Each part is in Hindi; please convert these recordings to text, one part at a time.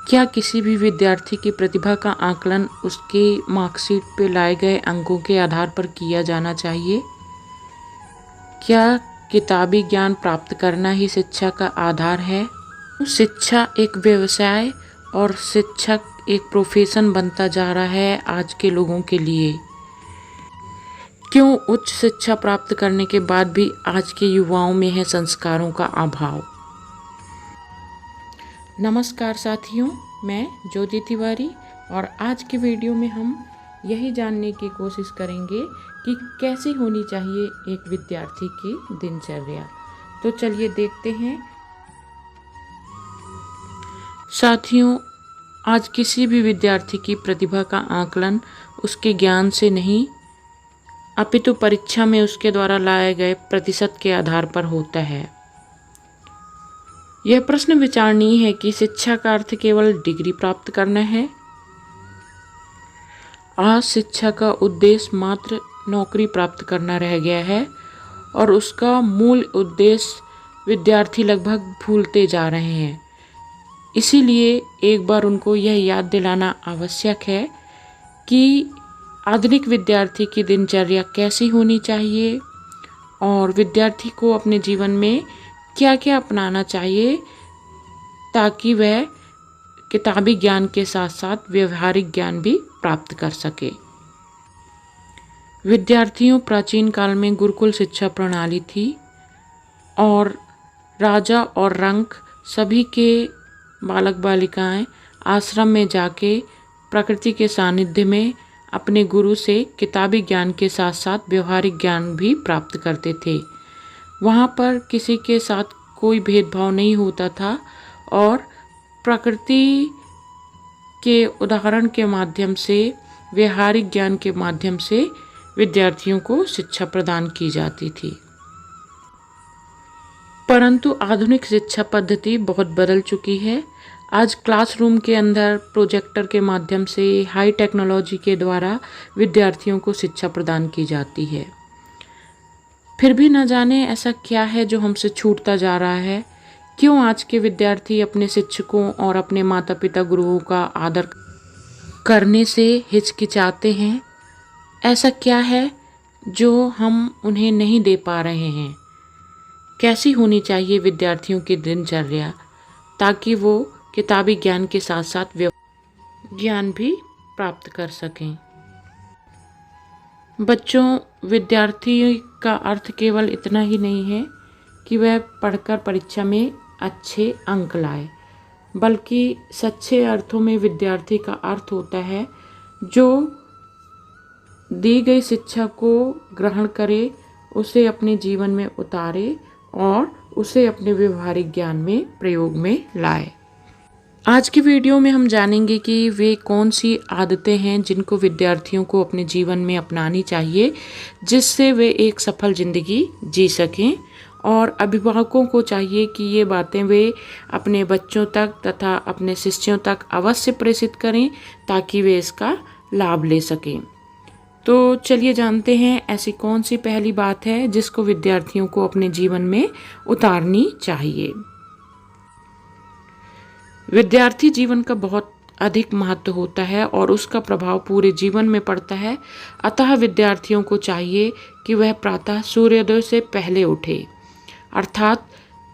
क्या किसी भी विद्यार्थी की प्रतिभा का आकलन उसके मार्कशीट पर लाए गए अंकों के आधार पर किया जाना चाहिए? क्या किताबी ज्ञान प्राप्त करना ही शिक्षा का आधार है? शिक्षा एक व्यवसाय और शिक्षक एक प्रोफेशन बनता जा रहा है आज के लोगों के लिए। क्यों उच्च शिक्षा प्राप्त करने के बाद भी आज के युवाओं में है संस्कारों का अभाव? नमस्कार साथियों, मैं ज्योति तिवारी और आज की वीडियो में हम यही जानने की कोशिश करेंगे कि कैसी होनी चाहिए एक विद्यार्थी की दिनचर्या। तो चलिए देखते हैं। साथियों, आज किसी भी विद्यार्थी की प्रतिभा का आकलन उसके ज्ञान से नहीं अपितु परीक्षा में उसके द्वारा लाए गए प्रतिशत के आधार पर होता है। यह प्रश्न विचारणीय है कि शिक्षा का अर्थ केवल डिग्री प्राप्त करना है। आज शिक्षा का उद्देश्य मात्र नौकरी प्राप्त करना रह गया है और उसका मूल उद्देश्य विद्यार्थी लगभग भूलते जा रहे हैं। इसीलिए एक बार उनको यह याद दिलाना आवश्यक है कि आधुनिक विद्यार्थी की दिनचर्या कैसी होनी चाहिए और विद्यार्थी को अपने जीवन में क्या क्या अपनाना चाहिए ताकि वह किताबी ज्ञान के साथ साथ व्यवहारिक ज्ञान भी प्राप्त कर सके। विद्यार्थियों, प्राचीन काल में गुरुकुल शिक्षा प्रणाली थी और राजा और रंक सभी के बालक बालिकाएं आश्रम में जाके प्रकृति के सानिध्य में अपने गुरु से किताबी ज्ञान के साथ साथ व्यवहारिक ज्ञान भी प्राप्त करते थे। वहाँ पर किसी के साथ कोई भेदभाव नहीं होता था और प्रकृति के उदाहरण के माध्यम से, व्यवहारिक ज्ञान के माध्यम से विद्यार्थियों को शिक्षा प्रदान की जाती थी। परंतु आधुनिक शिक्षा पद्धति बहुत बदल चुकी है। आज क्लासरूम के अंदर प्रोजेक्टर के माध्यम से हाई टेक्नोलॉजी के द्वारा विद्यार्थियों को शिक्षा प्रदान की जाती है। फिर भी न जाने ऐसा क्या है जो हमसे छूटता जा रहा है। क्यों आज के विद्यार्थी अपने शिक्षकों और अपने माता पिता गुरुओं का आदर करने से हिचकिचाते हैं? ऐसा क्या है जो हम उन्हें नहीं दे पा रहे हैं? कैसी होनी चाहिए विद्यार्थियों की दिनचर्या ताकि वो किताबी ज्ञान के साथ साथ ज्ञान भी प्राप्त कर सकें? बच्चों, विद्यार्थी का अर्थ केवल इतना ही नहीं है कि वह पढ़कर परीक्षा में अच्छे अंक लाए, बल्कि सच्चे अर्थों में विद्यार्थी का अर्थ होता है जो दी गई शिक्षा को ग्रहण करे, उसे अपने जीवन में उतारे और उसे अपने व्यवहारिक ज्ञान में प्रयोग में लाए। आज की वीडियो में हम जानेंगे कि वे कौन सी आदतें हैं जिनको विद्यार्थियों को अपने जीवन में अपनानी चाहिए जिससे वे एक सफल ज़िंदगी जी सकें, और अभिभावकों को चाहिए कि ये बातें वे अपने बच्चों तक तथा अपने शिष्यों तक अवश्य प्रेषित करें ताकि वे इसका लाभ ले सकें। तो चलिए जानते हैं ऐसी कौन सी पहली बात है जिसको विद्यार्थियों को अपने जीवन में उतारनी चाहिए। विद्यार्थी जीवन का बहुत अधिक महत्व होता है और उसका प्रभाव पूरे जीवन में पड़ता है। अतः विद्यार्थियों को चाहिए कि वह प्रातः सूर्योदय से पहले उठे, अर्थात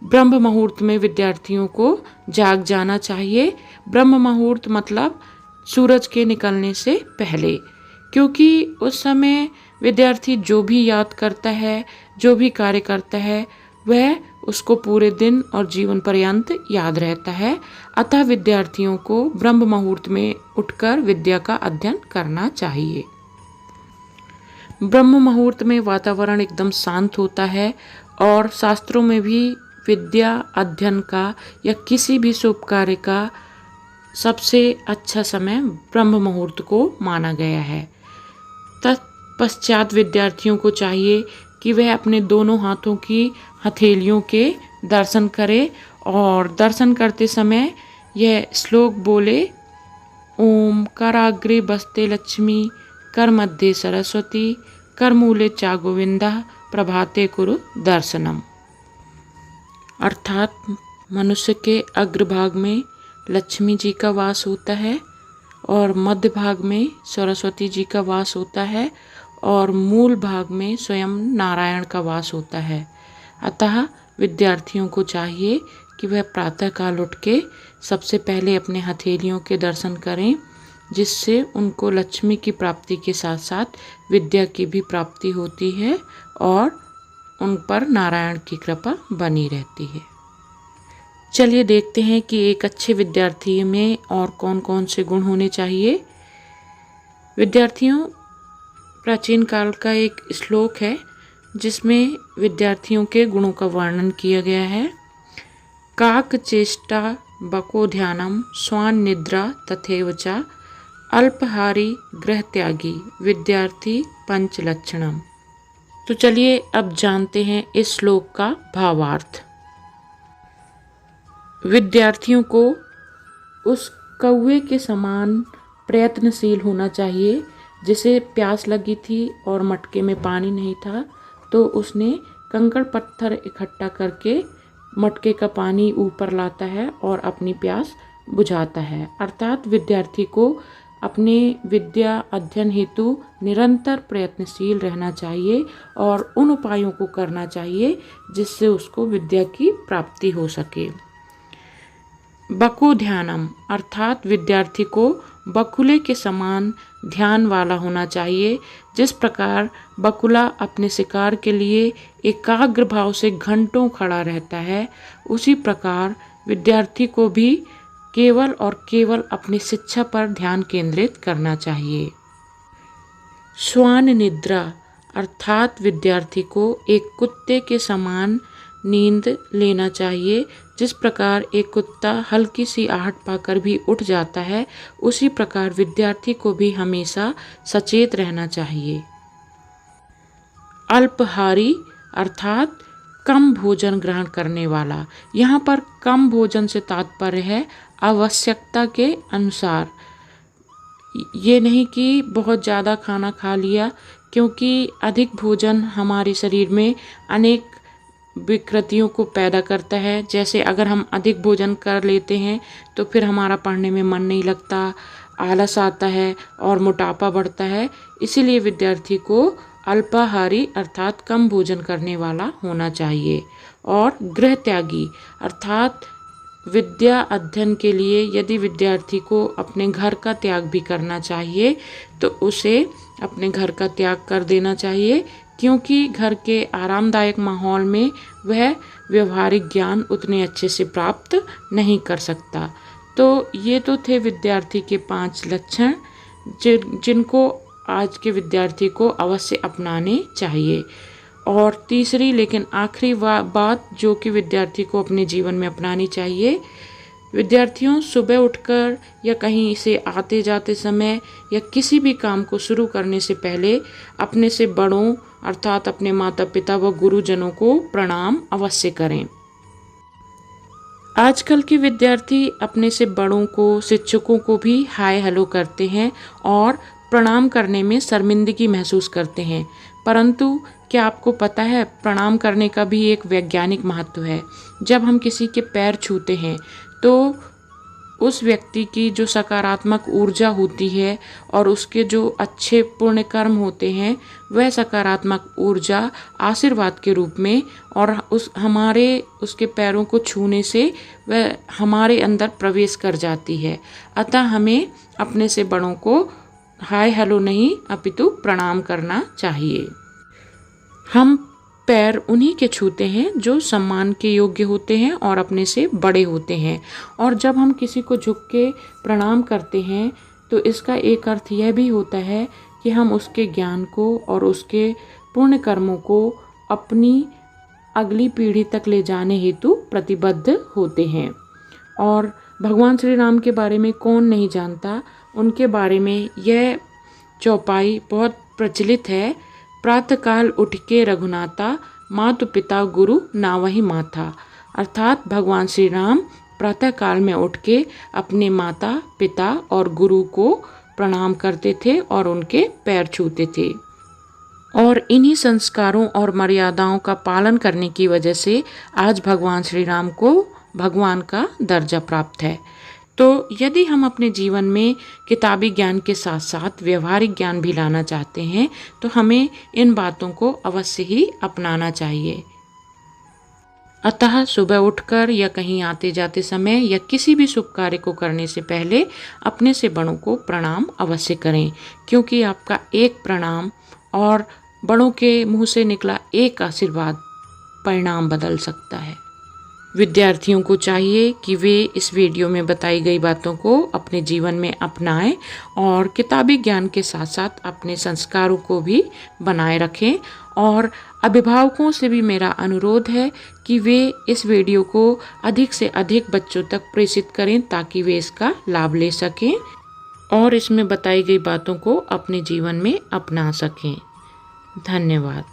ब्रह्म मुहूर्त में विद्यार्थियों को जाग जाना चाहिए। ब्रह्म मुहूर्त मतलब सूरज के निकलने से पहले, क्योंकि उस समय विद्यार्थी जो भी याद करता है, जो भी कार्य करता है, वह उसको पूरे दिन और जीवन पर्यंत याद रहता है। अतः विद्यार्थियों को ब्रह्म मुहूर्त में उठकर विद्या का अध्ययन करना चाहिए। ब्रह्म मुहूर्त में वातावरण एकदम शांत होता है और शास्त्रों में भी विद्या अध्ययन का या किसी भी शुभ कार्य का सबसे अच्छा समय ब्रह्म मुहूर्त को माना गया है। तत्पश्चात विद्यार्थियों को चाहिए कि वह अपने दोनों हाथों की हथेलियों के दर्शन करे और दर्शन करते समय यह श्लोक बोले, ओम कराग्रे बस्ते लक्ष्मी, कर मध्य सरस्वती, कर मूले चा गोविंदा, प्रभाते कुरु दर्शनम। अर्थात मनुष्य के अग्रभाग में लक्ष्मी जी का वास होता है और मध्य भाग में सरस्वती जी का वास होता है और मूल भाग में स्वयं नारायण का वास होता है। अतः विद्यार्थियों को चाहिए कि वह प्रातःकाल उठ के सबसे पहले अपने हथेलियों के दर्शन करें, जिससे उनको लक्ष्मी की प्राप्ति के साथ साथ विद्या की भी प्राप्ति होती है और उन पर नारायण की कृपा बनी रहती है। चलिए देखते हैं कि एक अच्छे विद्यार्थी में और कौन कौन से गुण होने चाहिए। विद्यार्थियों, प्राचीन काल का एक श्लोक है जिसमें विद्यार्थियों के गुणों का वर्णन किया गया है। काक चेष्टा बको ध्यानम स्वान निद्रा तथैव च अल्पहारी गृह त्यागी विद्यार्थी पंच लक्षणम। तो चलिए अब जानते हैं इस श्लोक का भावार्थ। विद्यार्थियों को उस कौवे के समान प्रयत्नशील होना चाहिए जिसे प्यास लगी थी और मटके में पानी नहीं था, तो उसने कंकड़ पत्थर इकट्ठा करके मटके का पानी ऊपर लाता है और अपनी प्यास बुझाता है। अर्थात विद्यार्थी को अपने विद्या अध्ययन हेतु निरंतर प्रयत्नशील रहना चाहिए और उन उपायों को करना चाहिए जिससे उसको विद्या की प्राप्ति हो सके। बको ध्यानम अर्थात विद्यार्थी को बकुले के समान ध्यान वाला होना चाहिए। जिस प्रकार बकुला अपने शिकार के लिए एकाग्र भाव से घंटों खड़ा रहता है, उसी प्रकार विद्यार्थी को भी केवल और केवल अपनी शिक्षा पर ध्यान केंद्रित करना चाहिए। श्वान निद्रा अर्थात विद्यार्थी को एक कुत्ते के समान नींद लेना चाहिए। जिस प्रकार एक कुत्ता हल्की सी आहट पाकर भी उठ जाता है, उसी प्रकार विद्यार्थी को भी हमेशा सचेत रहना चाहिए। अल्पहारी अर्थात कम भोजन ग्रहण करने वाला। यहाँ पर कम भोजन से तात्पर्य है आवश्यकता के अनुसार। ये नहीं कि बहुत ज़्यादा खाना खा लिया, क्योंकि अधिक भोजन हमारे शरीर में अनेक विकृतियों को पैदा करता है। जैसे अगर हम अधिक भोजन कर लेते हैं तो फिर हमारा पढ़ने में मन नहीं लगता, आलस आता है और मोटापा बढ़ता है। इसीलिए विद्यार्थी को अल्पाहारी अर्थात कम भोजन करने वाला होना चाहिए। और गृह त्यागी अर्थात विद्या अध्ययन के लिए यदि विद्यार्थी को अपने घर का त्याग भी करना चाहिए तो उसे अपने घर का त्याग कर देना चाहिए, क्योंकि घर के आरामदायक माहौल में वह व्यवहारिक ज्ञान उतने अच्छे से प्राप्त नहीं कर सकता। तो ये तो थे विद्यार्थी के 5 लक्षण जिनको आज के विद्यार्थी को अवश्य अपनाने चाहिए। और तीसरी लेकिन आखिरी बात जो कि विद्यार्थी को अपने जीवन में अपनानी चाहिए, विद्यार्थियों सुबह उठकर या कहीं से आते जाते समय या किसी भी काम को शुरू करने से पहले अपने से बड़ों अर्थात अपने माता पिता व गुरुजनों को प्रणाम अवश्य करें। आजकल के विद्यार्थी अपने से बड़ों को, शिक्षकों को भी हाय हेलो करते हैं और प्रणाम करने में शर्मिंदगी महसूस करते हैं, परंतु क्या आपको पता है प्रणाम करने का भी एक वैज्ञानिक महत्व है। जब हम किसी के पैर छूते हैं तो उस व्यक्ति की जो सकारात्मक ऊर्जा होती है और उसके जो अच्छे पुण्य कर्म होते हैं, वह सकारात्मक ऊर्जा आशीर्वाद के रूप में और उसके पैरों को छूने से वह हमारे अंदर प्रवेश कर जाती है। अतः हमें अपने से बड़ों को हाय हेलो नहीं अपितु प्रणाम करना चाहिए। हम पैर उन्हीं के छूते हैं जो सम्मान के योग्य होते हैं और अपने से बड़े होते हैं। और जब हम किसी को झुक के प्रणाम करते हैं तो इसका एक अर्थ यह भी होता है कि हम उसके ज्ञान को और उसके पुण्य कर्मों को अपनी अगली पीढ़ी तक ले जाने हेतु प्रतिबद्ध होते हैं। और भगवान श्री राम के बारे में कौन नहीं जानता, उनके बारे में यह चौपाई बहुत प्रचलित है। प्रातःकाल उठ के रघुनाथा मातु पिता गुरु नावहि माथा। अर्थात भगवान श्री राम प्रातःकाल में उठ के अपने माता पिता और गुरु को प्रणाम करते थे और उनके पैर छूते थे। और इन्हीं संस्कारों और मर्यादाओं का पालन करने की वजह से आज भगवान श्री राम को भगवान का दर्जा प्राप्त है। तो यदि हम अपने जीवन में किताबी ज्ञान के साथ साथ व्यवहारिक ज्ञान भी लाना चाहते हैं तो हमें इन बातों को अवश्य ही अपनाना चाहिए। अतः सुबह उठकर या कहीं आते जाते समय या किसी भी शुभ कार्य को करने से पहले अपने से बड़ों को प्रणाम अवश्य करें, क्योंकि आपका एक प्रणाम और बड़ों के मुंह से निकला एक आशीर्वाद परिणाम बदल सकता है। विद्यार्थियों को चाहिए कि वे इस वीडियो में बताई गई बातों को अपने जीवन में अपनाएं और किताबी ज्ञान के साथ साथ अपने संस्कारों को भी बनाए रखें। और अभिभावकों से भी मेरा अनुरोध है कि वे इस वीडियो को अधिक से अधिक बच्चों तक प्रेषित करें ताकि वे इसका लाभ ले सकें और इसमें बताई गई बातों को अपने जीवन में अपना सकें। धन्यवाद।